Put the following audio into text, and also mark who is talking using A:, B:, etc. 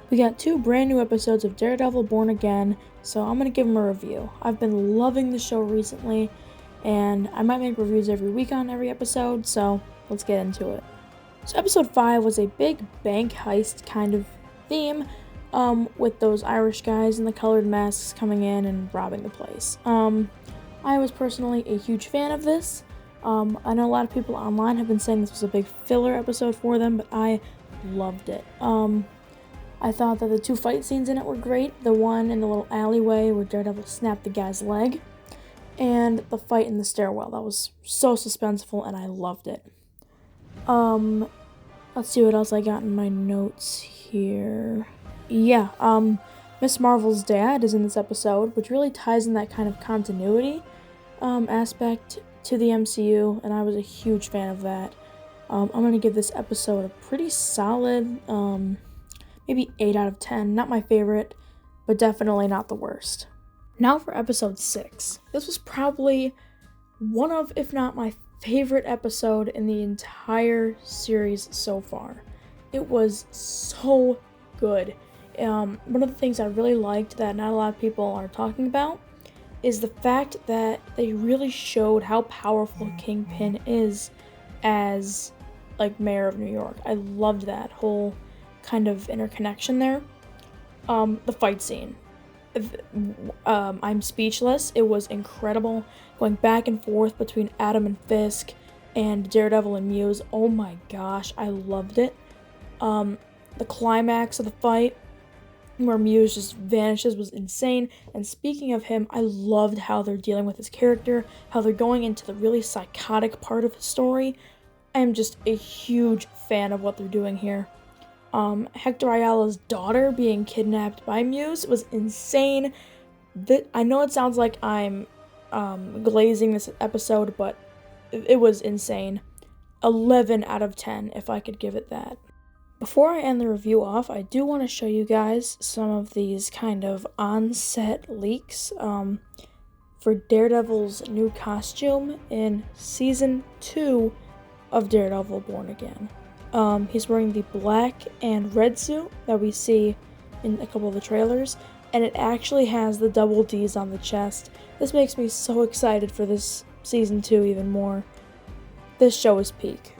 A: We got 2 brand new episodes of Daredevil Born Again, so I'm going to give them a review. I've been loving the show recently, and I might make reviews every week on every episode, so let's get into it. So episode 5 was a big bank heist kind of theme, with those Irish guys in the colored masks coming in and robbing the place. I was personally a huge fan of this. I know a lot of people online have been saying this was a big filler episode for them, but I loved it. I thought that the 2 fight scenes in it were great. The one in the little alleyway where Daredevil snapped the guy's leg, and the fight in the stairwell. That was so suspenseful, and I loved it. Let's see what else I got in my notes here. Yeah, Miss Marvel's dad is in this episode, which really ties in that kind of continuity aspect to the MCU, and I was a huge fan of that. I'm going to give this episode a pretty solid, maybe 8 out of 10. Not my favorite, but definitely not the worst. Now for episode 6. This was probably one of, if not my favorite episode in the entire series so far. It was so good. One of the things I really liked that not a lot of people are talking about is the fact that they really showed how powerful Kingpin is as, like, mayor of New York. I loved that whole kind of interconnection there. The fight scene. I'm speechless. It was incredible. Going back and forth between Adam and Fisk and Daredevil and Muse. Oh my gosh, I loved it. The climax of the fight, where Muse just vanishes, was insane. And speaking of him, I loved how they're dealing with his character, how they're going into the really psychotic part of his story. I am just a huge fan of what they're doing here. Hector Ayala's daughter being kidnapped by Muse was insane. I know it sounds like I'm glazing this episode, but it was insane. 11 out of 10, if I could give it that. Before I end the review off, I do want to show you guys some of these kind of on-set leaks for Daredevil's new costume in Season 2 of Daredevil Born Again. He's wearing the black and red suit that we see in a couple of the trailers, and it actually has the double D's on the chest. This makes me so excited for this Season 2 even more. This show is peak.